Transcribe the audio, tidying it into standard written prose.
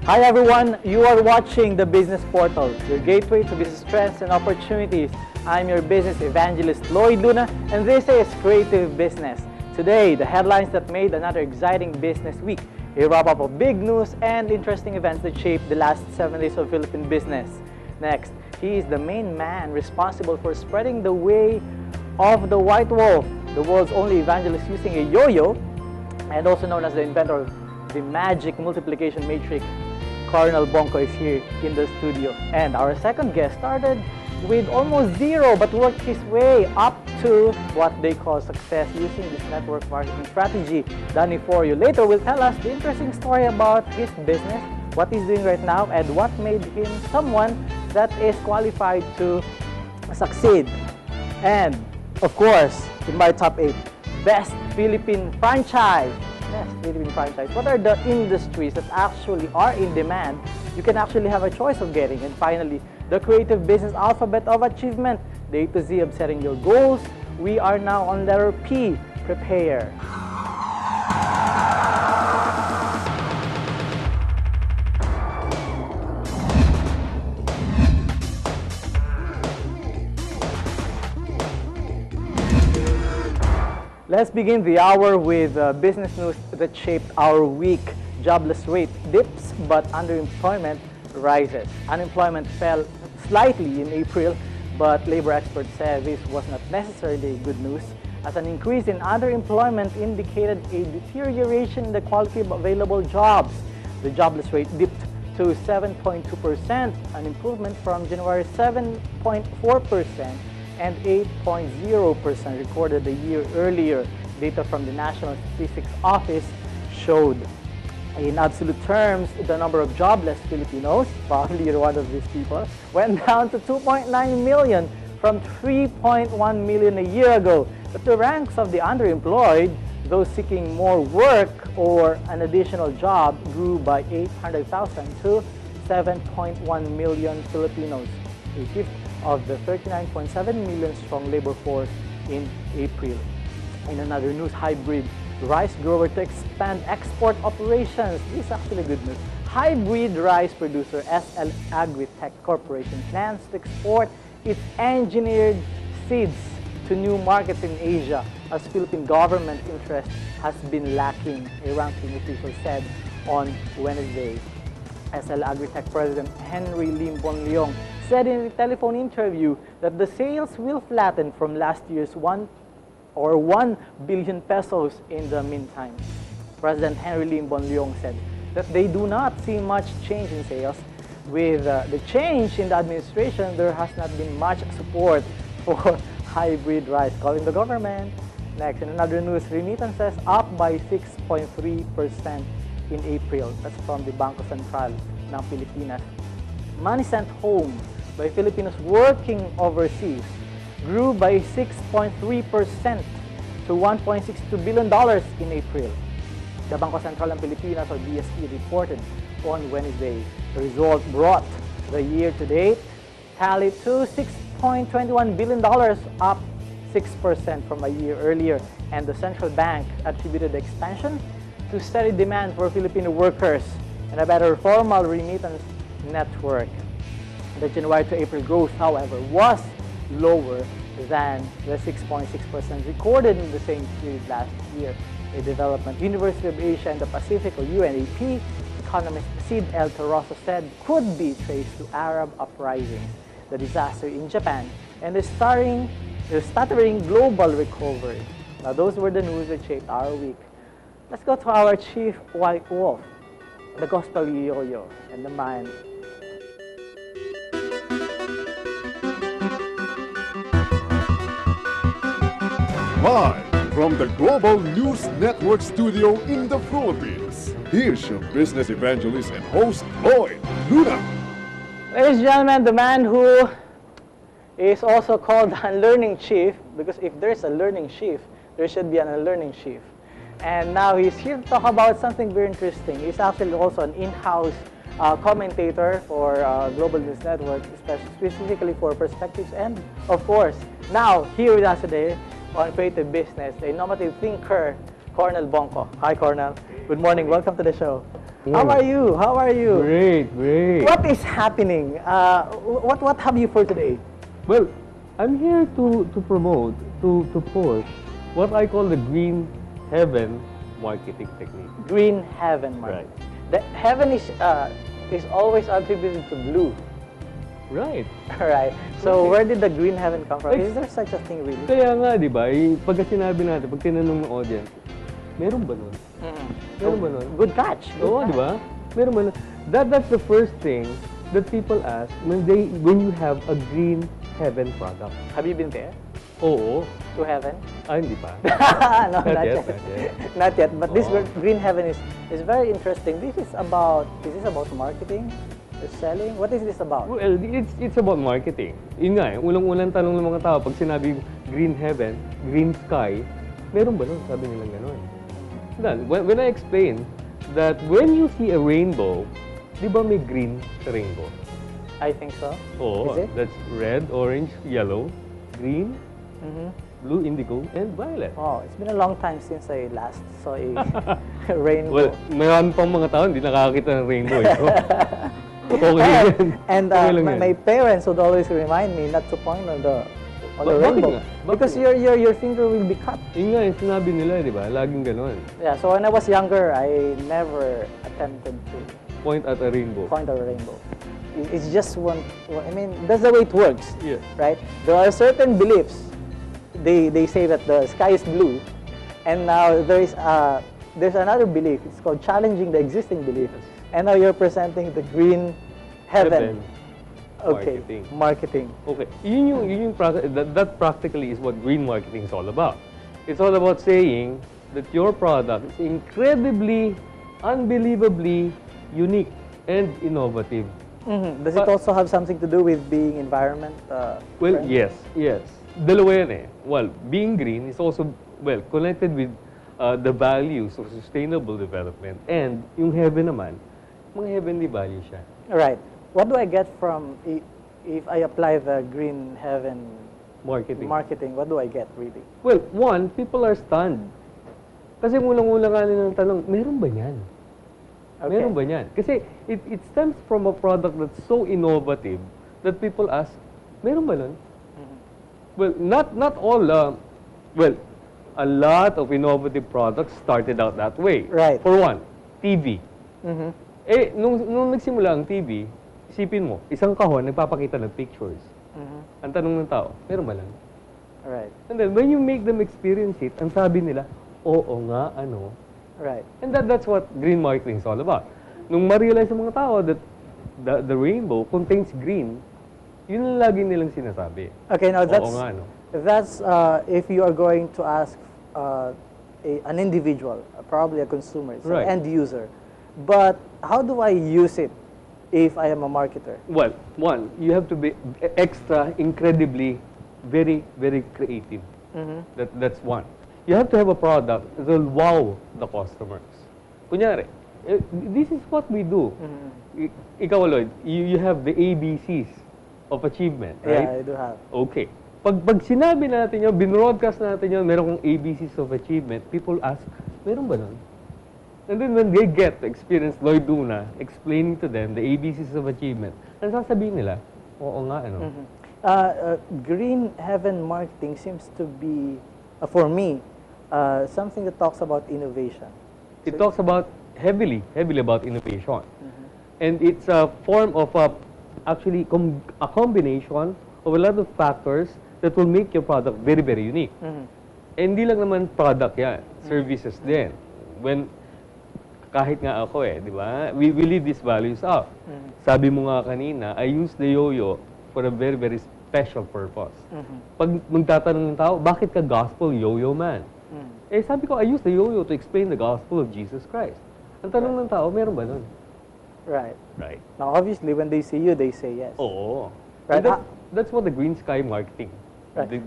Hi everyone, you are watching The Business Portal, your gateway to business trends and opportunities. I'm your business evangelist, Lloyd Luna, and this is Creative Business. Today, the headlines that made another exciting business week, a wrap-up of big news and interesting events that shaped the last 7 days of Philippine business. Next, he is the main man responsible for spreading the way of the white wolf, the world's only evangelist using a yo-yo, and also known as the inventor of the magic multiplication matrix. Colonel Bonco is here in the studio. And our second guest started with almost zero but worked his way up to what they call success using this network marketing strategy. Danny Forio later will tell us the interesting story about his business, what he's doing right now, and what made him someone that is qualified to succeed. And of course, in my top 8, best Philippine franchise. Yes, Philippine franchise. What are the industries that actually are in demand? You can actually have a choice of getting. And finally, the creative business alphabet of achievement, the A to Z of setting your goals. We are now on letter P, prepare. Let's begin the hour with business news that shaped our week. Jobless rate dips, but underemployment rises. Unemployment fell slightly in April, but labor experts said this was not necessarily good news, as an increase in underemployment indicated a deterioration in the quality of available jobs. The jobless rate dipped to 7.2%, an improvement from January 7.4%. and 8.0% recorded a year earlier. Data from the National Statistics Office showed. In absolute terms, the number of jobless Filipinos, probably you're one of these people, went down to 2.9 million from 3.1 million a year ago. But the ranks of the underemployed, those seeking more work or an additional job, grew by 800,000 to 7.1 million Filipinos, a fifth of the 39.7 million strong labor force in April. In another news, hybrid rice grower to expand export operations. This is actually good news. Hybrid rice producer SL Agritech Corporation plans to export its engineered seeds to new markets in Asia, as Philippine government interest has been lacking, a ranking official said on Wednesday. SL Agritech President Henry Lim Bonleong said in a telephone interview that the sales will flatten from last year's 1 billion pesos in the meantime. President Henry Lim Bonleong said that they do not see much change in sales. With the change in the administration, there has not been much support for hybrid rice, calling the government. Next, in another news, remittances up by 6.3% in April. That's from the Bangko Sentral ng Pilipinas. Money sent home by Filipinos working overseas grew by 6.3% to $1.62 billion in April. The Bangko Sentral ng Pilipinas, or BSP, reported on Wednesday. The result brought the year-to-date tally to $6.21 billion, up 6% from a year earlier. And the central bank attributed the expansion to steady demand for Filipino workers and a better formal remittance network. The January to April growth, however, was lower than the 6.6% recorded in the same period last year. A development University of Asia and the Pacific, or UNAP, economist Sid El Toroso said could be traced to Arab uprisings, the disaster in Japan, and the stuttering global recovery. Now, those were the news that shaped our week. Let's go to our chief white wolf, the gospel yo-yo, and the man. Live from the Global News Network studio in the Philippines, here's your business evangelist and host, Lloyd Luna. Ladies and gentlemen, the man who is also called the unlearning chief, because if there's a learning chief, there should be an unlearning chief. And now he's here to talk about something very interesting. He's actually also an in-house commentator for Global News Network, specifically for perspectives. And of course, now here with us today on Creative Business, a innovative thinker, Colonel Bonco. Hi, Colonel. Good morning. Welcome to the show. How are you? How are you? Great, great. What is happening? What have you for today? Well, I'm here to promote, to push what I call the green heaven marketing technique. Green heaven, Mark. Right. The heaven is always attributed to blue. Right. Right. So Right. where did the green heaven come from? Like- Is there such a thing really? Kaya nga, di ba, pagka sinabi natin, pag tinanong ng audience, meron ba nun? Meron ba nun? Good catch. Good Oo, catch. di ba? Meron ba nun? That's the first thing that people ask when you have a green heaven product. Have you been there? Oo. To heaven? Hindi pa. No, not yet. Not yet. Not yet. But this Oo. green heaven is very interesting. Is this about marketing? Selling? What is this about? Well, it's about marketing. Yun nga, ulang-ulang tanong ng mga tao, pag sinabi green heaven, green sky, meron ba nun? Sabi nilang gano'n. Then, when I explain that when you see a rainbow, di ba may green sa rainbow? I think so. Oo, Is it? that's red, orange, yellow, green, blue, indigo, and violet. Oh, it's been a long time since I last saw a rainbow. Well, mayroon pang mga tao hindi nakakakita ng rainbow. So, okay yan. And Okay lang yan. my parents would always remind me not to point on the Bakit rainbow nga? Bakit because nga? your finger will be cut. Yun nga, yung sinabi nila, di ba? Laging gano'n. Yeah. So when I was younger, I never attempted to Point at a rainbow. point a rainbow. It's just one. I mean, that's the way it works. Yeah. Right? There are certain beliefs. They say that the sky is blue, and now there's another belief. It's called challenging the existing belief. And now you're presenting the green heaven. Okay. Marketing. Okay. That practically is what green marketing is all about. It's all about saying that your product is incredibly, unbelievably unique and innovative. Does it also have something to do with being environment? Well, friendly? yes. Dalawa yan eh. Well, being green is also, connected with the values of sustainable development. And yung heaven naman, mga heavenly values siya. Right. What do I get from if I apply the green heaven Marketing. What do I get really? Well, one, people are stunned. Kasi unang-unang nga nilang tanong, meron ba yan? Okay. Meron ba yan? Kasi it stems from a product that's so innovative that people ask, meron ba nun? Well, not all, a lot of innovative products started out that way. Right. For one, TV. Nung nagsimula ang TV, isipin mo, isang kahon nagpapakita ng pictures. Ang tanong ng tao, meron ba lang? Right. And then, when you make them experience it, ang sabi nila, oo nga, ano. Right. And that's what green marketing is all about. Nung ma-realize ng mga tao that the rainbow contains green, yun ang lagi nilang sinasabi. Okay, now Oo nga, no? that's if you are going to ask an individual, probably a consumer, it's Right. an end user. But how do I use it if I am a marketer? Well, one, you have to be incredibly, very, very creative. That's one. You have to have a product that will wow the customers. Kunyari, this is what we do. Ikaw, Lloyd, you have the ABCs of achievement, right? Yeah, I do have. Okay. Pag sinabi natin yun, binroadcast natin yun, meron kong ABCs of achievement, people ask, meron ba nun? And then when they get to experience Lloyd Duna explaining to them the ABCs of achievement, ang sasabihin nila, oo nga, ano? Green heaven marketing seems to be, for me, something that talks about innovation. It talks about heavily about innovation. And it's a form of actually a combination of a lot of factors that will make your product very, very unique. And hindi lang naman product yan, services din. Kahit nga ako di ba? We leave these values out. Sabi mo nga kanina, I use the yo-yo for a very, very special purpose. Pag magtatanong ng tao, bakit ka gospel yo-yo man? Sabi ko, I use the yo-yo to explain the gospel of Jesus Christ. Ang tanong ng tao, meron ba nun? Right. Right. Now, obviously, when they see you, they say yes. Oo. Right. And that's what the green sky marketing. Right. The